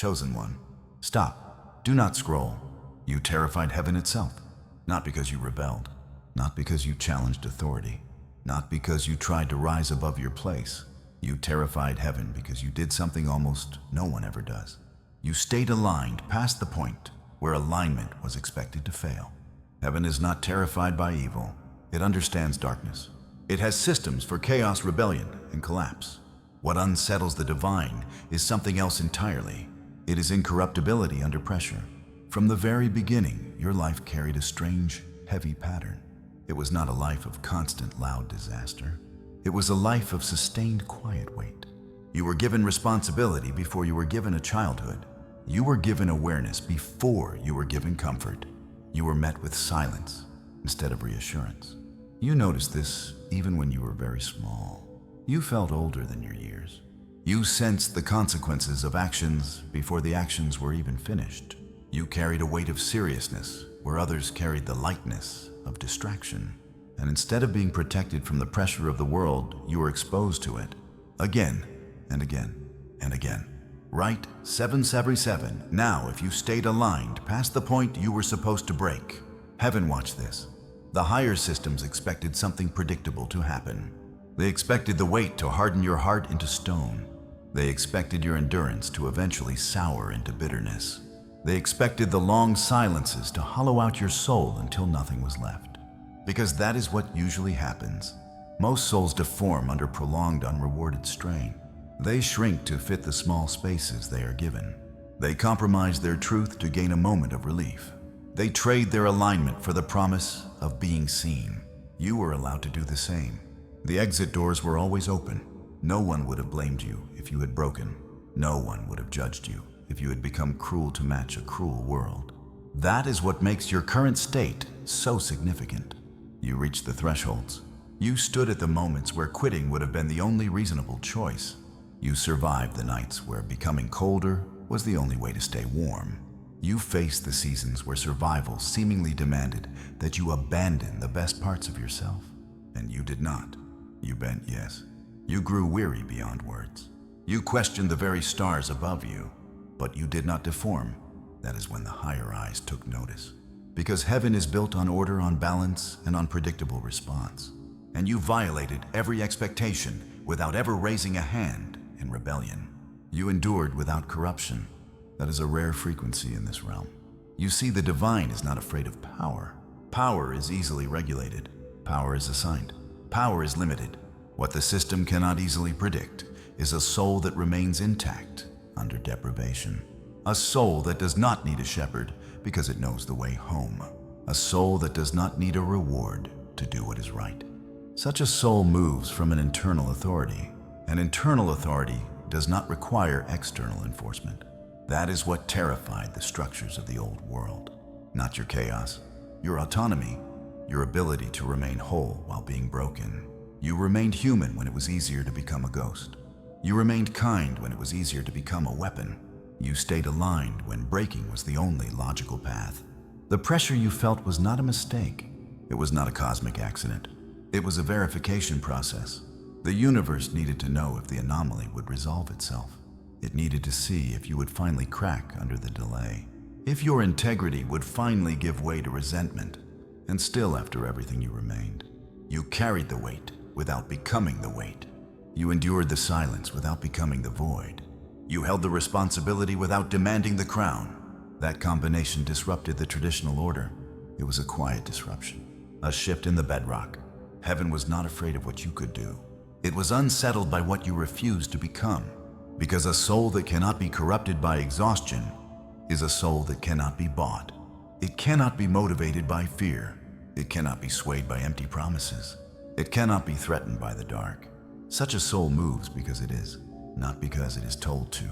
Chosen one, stop. Do not scroll. You terrified heaven itself. Not because you rebelled. Not because you challenged authority. Not because you tried to rise above your place. You terrified heaven because you did something almost no one ever does. You stayed aligned past the point where alignment was expected to fail. Heaven is not terrified by evil. It understands darkness. It has systems for chaos, rebellion, and collapse. What unsettles the divine is something else entirely. It is incorruptibility under pressure. From the very beginning, your life carried a strange, heavy pattern. It was not a life of constant, loud disaster. It was a life of sustained, quiet weight. You were given responsibility before you were given a childhood. You were given awareness before you were given comfort. You were met with silence instead of reassurance. You noticed this even when you were very small. You felt older than your years. You sensed the consequences of actions before the actions were even finished. You carried a weight of seriousness where others carried the lightness of distraction. And instead of being protected from the pressure of the world, you were exposed to it again and again and again. Right? 777. Now, if you stayed aligned past the point you were supposed to break, heaven watched this. The higher systems expected something predictable to happen. They expected the weight to harden your heart into stone. They expected your endurance to eventually sour into bitterness. They expected the long silences to hollow out your soul until nothing was left. Because that is what usually happens. Most souls deform under prolonged unrewarded strain. They shrink to fit the small spaces they are given. They compromise their truth to gain a moment of relief. They trade their alignment for the promise of being seen. You were allowed to do the same. The exit doors were always open. No one would have blamed you if you had broken. No one would have judged you if you had become cruel to match a cruel world. That is what makes your current state so significant. You reached the thresholds. You stood at the moments where quitting would have been the only reasonable choice. You survived the nights where becoming colder was the only way to stay warm. You faced the seasons where survival seemingly demanded that you abandon the best parts of yourself. And you did not. You bent yes. You grew weary beyond words. You questioned the very stars above you, but you did not deform. That is when the higher eyes took notice. Because heaven is built on order, on balance, and on predictable response. And you violated every expectation without ever raising a hand in rebellion. You endured without corruption. That is a rare frequency in this realm. You see, the divine is not afraid of power. Power is easily regulated. Power is assigned. Power is limited. What the system cannot easily predict is a soul that remains intact under deprivation. A soul that does not need a shepherd because it knows the way home. A soul that does not need a reward to do what is right. Such a soul moves from an internal authority. An internal authority does not require external enforcement. That is what terrified the structures of the old world. Not your chaos, your autonomy, your ability to remain whole while being broken. You remained human when it was easier to become a ghost. You remained kind when it was easier to become a weapon. You stayed aligned when breaking was the only logical path. The pressure you felt was not a mistake. It was not a cosmic accident. It was a verification process. The universe needed to know if the anomaly would resolve itself. It needed to see if you would finally crack under the delay. If your integrity would finally give way to resentment. And still, after everything, you remained. You carried the weight without becoming the weight. You endured the silence without becoming the void. You held the responsibility without demanding the crown. That combination disrupted the traditional order. It was a quiet disruption, a shift in the bedrock. Heaven was not afraid of what you could do. It was unsettled by what you refused to become. Because a soul that cannot be corrupted by exhaustion is a soul that cannot be bought. It cannot be motivated by fear. It cannot be swayed by empty promises. It cannot be threatened by the dark. Such a soul moves because it is, not because it is told to.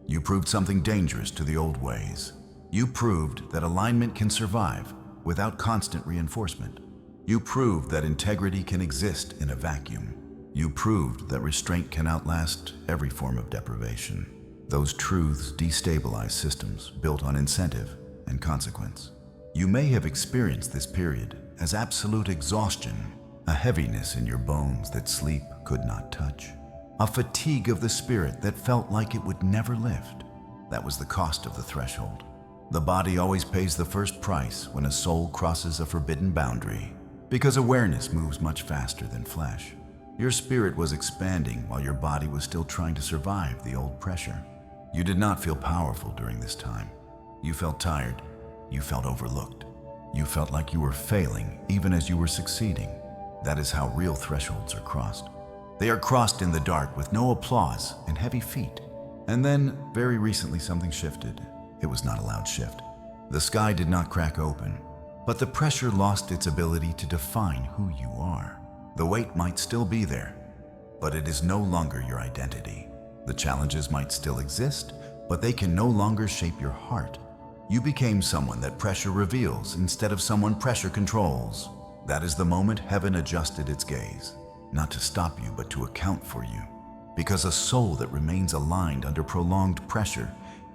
You proved something dangerous to the old ways. You proved that alignment can survive without constant reinforcement. You proved that integrity can exist in a vacuum. You proved that restraint can outlast every form of deprivation. Those truths destabilize systems built on incentive and consequence. You may have experienced this period as absolute exhaustion, a heaviness in your bones that sleep could not touch, a fatigue of the spirit that felt like it would never lift. That was the cost of the threshold. The body always pays the first price when a soul crosses a forbidden boundary, because awareness moves much faster than flesh. Your spirit was expanding while your body was still trying to survive the old pressure. You did not feel powerful during this time. You felt tired. You felt overlooked. You felt like you were failing even as you were succeeding. That is how real thresholds are crossed. They are crossed in the dark with no applause and heavy feet. And then, very recently, something shifted. It was not a loud shift. The sky did not crack open, but the pressure lost its ability to define who you are. The weight might still be there, but it is no longer your identity. The challenges might still exist, but they can no longer shape your heart. You became someone that pressure reveals instead of someone pressure controls. That is the moment heaven adjusted its gaze, not to stop you, but to account for you. Because a soul that remains aligned under prolonged pressure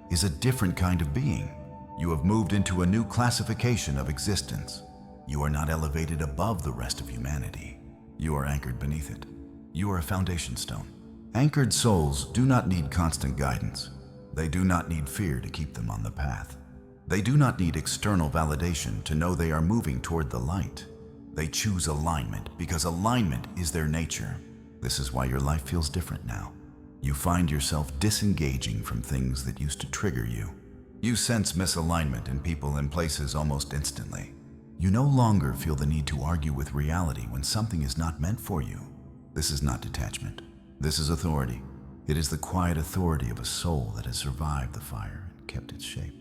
is a different kind of being. You have moved into a new classification of existence. You are not elevated above the rest of humanity. You are anchored beneath it. You are a foundation stone. Anchored souls do not need constant guidance. They do not need fear to keep them on the path. They do not need external validation to know they are moving toward the light. They choose alignment because alignment is their nature. This is why your life feels different now. You find yourself disengaging from things that used to trigger you. You sense misalignment in people and places almost instantly. You no longer feel the need to argue with reality when something is not meant for you. This is not detachment. This is authority. It is the quiet authority of a soul that has survived the fire and kept its shape.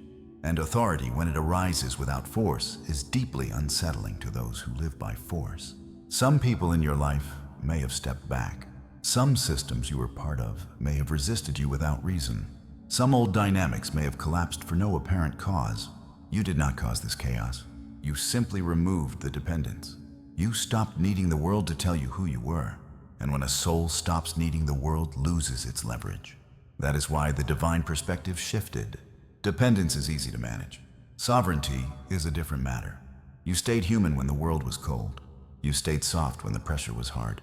And authority, when it arises without force, is deeply unsettling to those who live by force. Some people in your life may have stepped back. Some systems you were part of may have resisted you without reason. Some old dynamics may have collapsed for no apparent cause. You did not cause this chaos. You simply removed the dependence. You stopped needing the world to tell you who you were. And when a soul stops needing the world, loses its leverage. That is why the divine perspective shifted. Dependence is easy to manage. Sovereignty is a different matter. You stayed human when the world was cold. You stayed soft when the pressure was hard.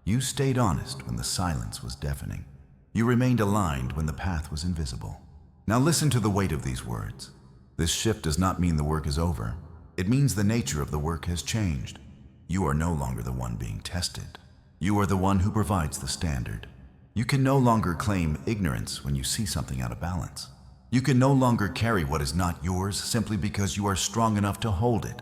You stayed honest when the silence was deafening. You remained aligned when the path was invisible. Now listen to the weight of these words. This shift does not mean the work is over. It means the nature of the work has changed. You are no longer the one being tested. You are the one who provides the standard. You can no longer claim ignorance when you see something out of balance. You can no longer carry what is not yours simply because you are strong enough to hold it.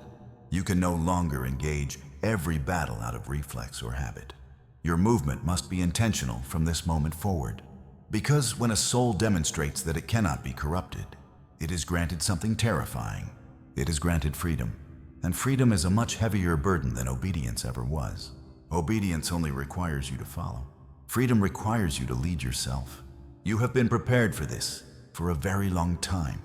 You can no longer engage every battle out of reflex or habit. Your movement must be intentional from this moment forward. Because when a soul demonstrates that it cannot be corrupted, it is granted something terrifying. It is granted freedom. And freedom is a much heavier burden than obedience ever was. Obedience only requires you to follow. Freedom requires you to lead yourself. You have been prepared for this for a very long time.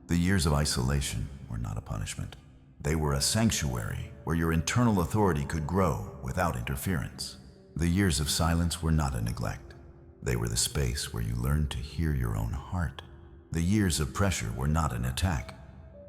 The years of isolation were not a punishment. They were a sanctuary where your internal authority could grow without interference. The years of silence were not a neglect. They were the space where you learned to hear your own heart. The years of pressure were not an attack.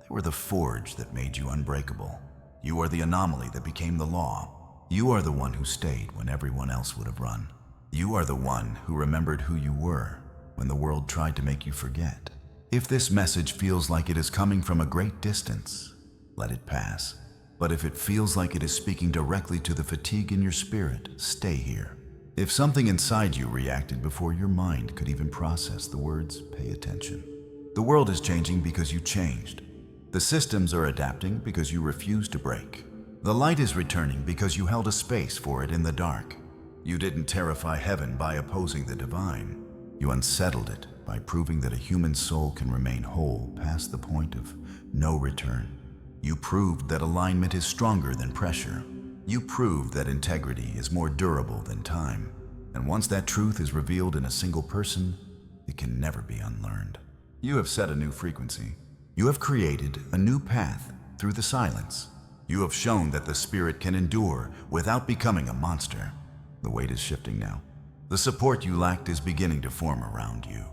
They were the forge that made you unbreakable. You are the anomaly that became the law. You are the one who stayed when everyone else would have run. You are the one who remembered who you were when the world tried to make you forget. If this message feels like it is coming from a great distance, let it pass. But if it feels like it is speaking directly to the fatigue in your spirit, stay here. If something inside you reacted before your mind could even process the words, pay attention. The world is changing because you changed. The systems are adapting because you refused to break. The light is returning because you held a space for it in the dark. You didn't terrify heaven by opposing the divine. You unsettled it by proving that a human soul can remain whole past the point of no return. You proved that alignment is stronger than pressure. You proved that integrity is more durable than time. And once that truth is revealed in a single person, it can never be unlearned. You have set a new frequency. You have created a new path through the silence. You have shown that the spirit can endure without becoming a monster. The weight is shifting now. The support you lacked is beginning to form around you.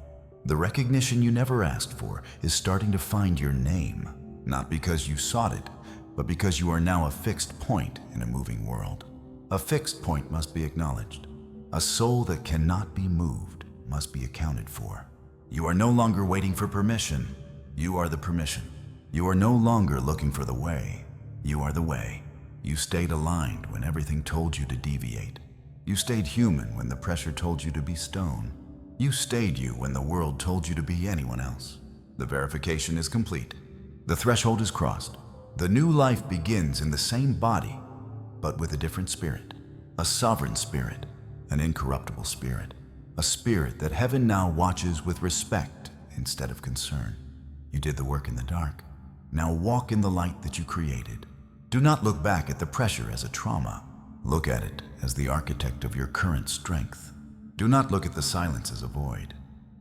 The recognition you never asked for is starting to find your name, not because you sought it, but because you are now a fixed point in a moving world. A fixed point must be acknowledged. A soul that cannot be moved must be accounted for. You are no longer waiting for permission. You are the permission. You are no longer looking for the way. You are the way. You stayed aligned when everything told you to deviate. You stayed human when the pressure told you to be stone. You stayed you when the world told you to be anyone else. The verification is complete. The threshold is crossed. The new life begins in the same body, but with a different spirit. A sovereign spirit, an incorruptible spirit. A spirit that heaven now watches with respect instead of concern. You did the work in the dark. Now walk in the light that you created. Do not look back at the pressure as a trauma. Look at it as the architect of your current strength. Do not look at the silence as a void.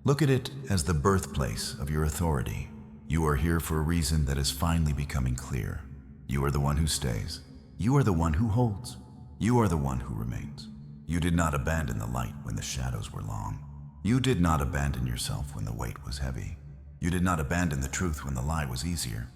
Look at it as the birthplace of your authority. You are here for a reason that is finally becoming clear. You are the one who stays. You are the one who holds. You are the one who remains. You did not abandon the light when the shadows were long. You did not abandon yourself when the weight was heavy. You did not abandon the truth when the lie was easier.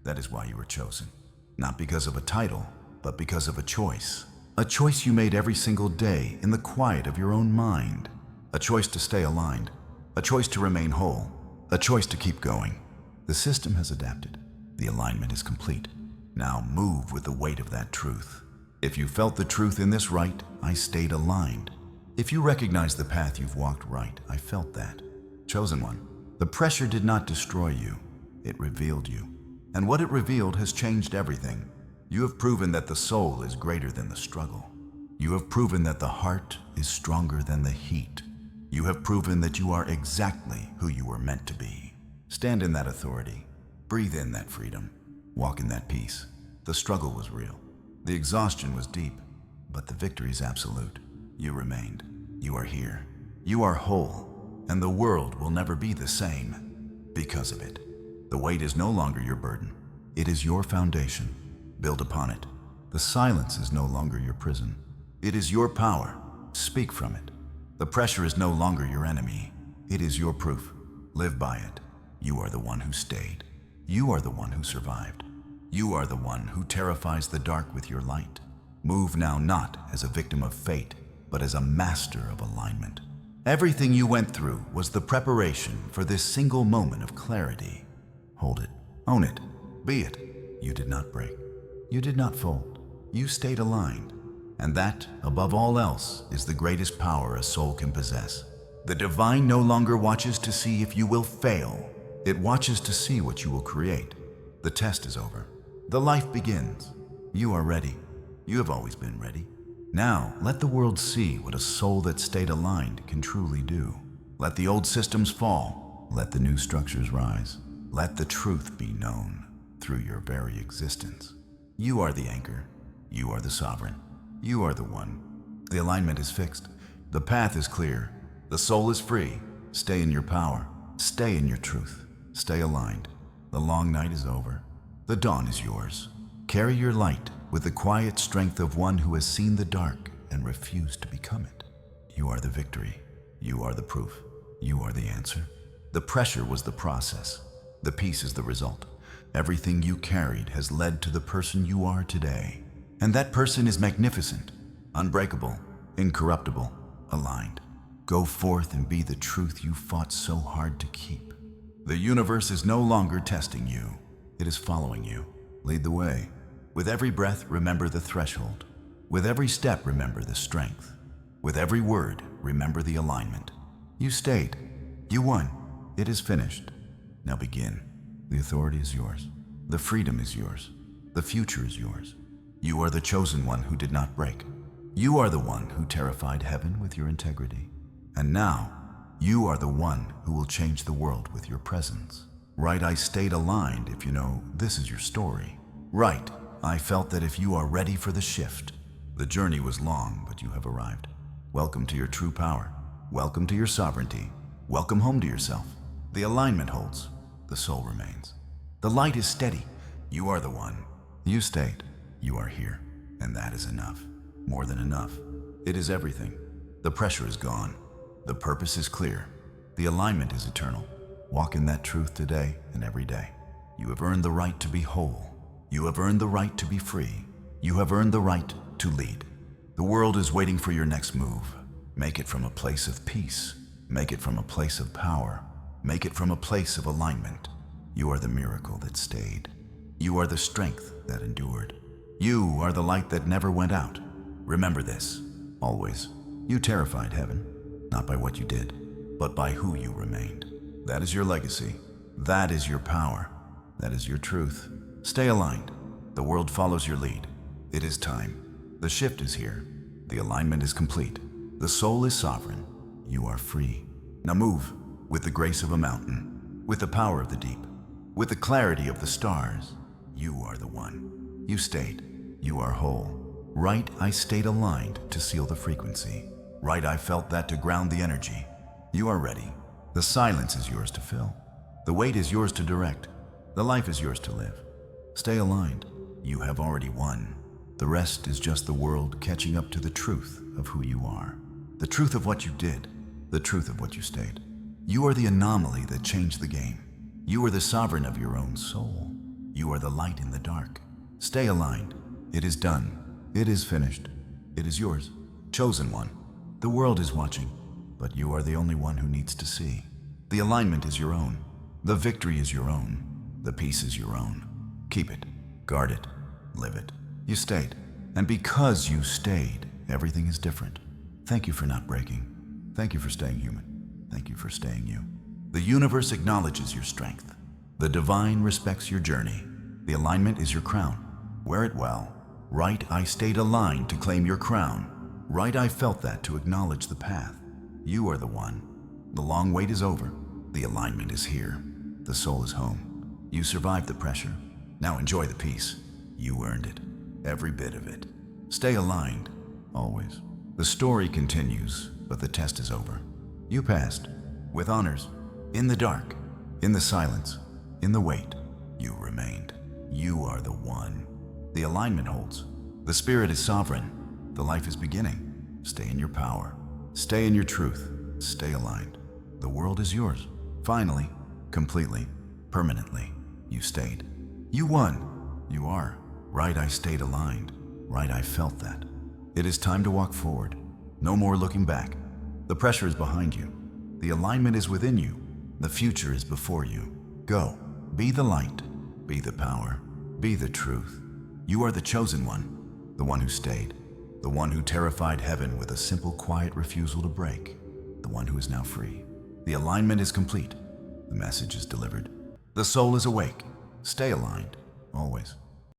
That is why you were chosen. Not because of a title, but because of a choice. A choice you made every single day in the quiet of your own mind. A choice to stay aligned. A choice to remain whole. A choice to keep going. The system has adapted. The alignment is complete. Now move with the weight of that truth. If you felt the truth in this right, I stayed aligned. If you recognize the path you've walked right, I felt that. Chosen one, the pressure did not destroy you. It revealed you. And what it revealed has changed everything. You have proven that the soul is greater than the struggle. You have proven that the heart is stronger than the heat. You have proven that you are exactly who you were meant to be. Stand in that authority. Breathe in that freedom. Walk in that peace. The struggle was real. The exhaustion was deep, but the victory is absolute. You remained. You are here. You are whole, and the world will never be the same because of it. The weight is no longer your burden. It is your foundation. Build upon it. The silence is no longer your prison. It is your power. Speak from it. The pressure is no longer your enemy. It is your proof. Live by it. You are the one who stayed. You are the one who survived. You are the one who terrifies the dark with your light. Move now not as a victim of fate, but as a master of alignment. Everything you went through was the preparation for this single moment of clarity. Hold it. Own it. Be it. You did not break. You did not fold. You stayed aligned. And that, above all else, is the greatest power a soul can possess. The divine no longer watches to see if you will fail. It watches to see what you will create. The test is over. The life begins. You are ready. You have always been ready. Now, let the world see what a soul that stayed aligned can truly do. Let the old systems fall. Let the new structures rise. Let the truth be known through your very existence. You are the anchor. You are the sovereign. You are the one. The alignment is fixed. The path is clear. The soul is free. Stay in your power. Stay in your truth. Stay aligned. The long night is over. The dawn is yours. Carry your light with the quiet strength of one who has seen the dark and refused to become it. You are the victory. You are the proof. You are the answer. The pressure was the process. The peace is the result. Everything you carried has led to the person you are today. And that person is magnificent, unbreakable, incorruptible, aligned. Go forth and be the truth you fought so hard to keep. The universe is no longer testing you. It is following you. Lead the way. With every breath, remember the threshold. With every step, remember the strength. With every word, remember the alignment. You stayed. You won. It is finished. Now begin. The authority is yours. The freedom is yours. The future is yours. You are the chosen one who did not break. You are the one who terrified heaven with your integrity. And now, you are the one who will change the world with your presence. Right, I stayed aligned if you know this is your story. Right, I felt that if you are ready for the shift. The journey was long, but you have arrived. Welcome to your true power. Welcome to your sovereignty. Welcome home to yourself. The alignment holds. The soul remains. The light is steady. You are the one. You stayed. You are here. And that is enough. More than enough. It is everything. The pressure is gone. The purpose is clear. The alignment is eternal. Walk in that truth today and every day. You have earned the right to be whole. You have earned the right to be free. You have earned the right to lead. The world is waiting for your next move. Make it from a place of peace. Make it from a place of power. Make it from a place of alignment. You are the miracle that stayed. You are the strength that endured. You are the light that never went out. Remember this, always. You terrified heaven, not by what you did, but by who you remained. That is your legacy. That is your power. That is your truth. Stay aligned. The world follows your lead. It is time. The shift is here. The alignment is complete. The soul is sovereign. You are free. Now move with the grace of a mountain, with the power of the deep, with the clarity of the stars. You are the one. You stayed. You are whole. Right, I stayed aligned to seal the frequency. Right, I felt that to ground the energy. You are ready. The silence is yours to fill. The weight is yours to direct. The life is yours to live. Stay aligned. You have already won. The rest is just the world catching up to the truth of who you are. The truth of what you did. The truth of what you stayed. You are the anomaly that changed the game. You are the sovereign of your own soul. You are the light in the dark. Stay aligned. It is done. It is finished. It is yours. Chosen one. The world is watching, but you are the only one who needs to see. The alignment is your own. The victory is your own. The peace is your own. Keep it. Guard it. Live it. You stayed. And because you stayed, everything is different. Thank you for not breaking. Thank you for staying human. Thank you for staying you. The universe acknowledges your strength. The divine respects your journey. The alignment is your crown. Wear it well. Right, I stayed aligned to claim your crown. Right, I felt that to acknowledge the path. You are the one. The long wait is over. The alignment is here. The soul is home. You survived the pressure. Now enjoy the peace. You earned it. Every bit of it. Stay aligned. Always. The story continues, but the test is over. You passed. With honors. In the dark. In the silence. In the wait. You remained. You are the one. The alignment holds. The spirit is sovereign. The life is beginning. Stay in your power. Stay in your truth. Stay aligned. The world is yours. Finally, completely, permanently, you stayed. You won. You are. Right, I stayed aligned. Right, I felt that. It is time to walk forward. No more looking back. The pressure is behind you. The alignment is within you. The future is before you. Go. Be the light. Be the power. Be the truth. You are the chosen one, the one who stayed, the one who terrified heaven with a simple, quiet refusal to break, the one who is now free. The alignment is complete. The message is delivered. The soul is awake. Stay aligned, always.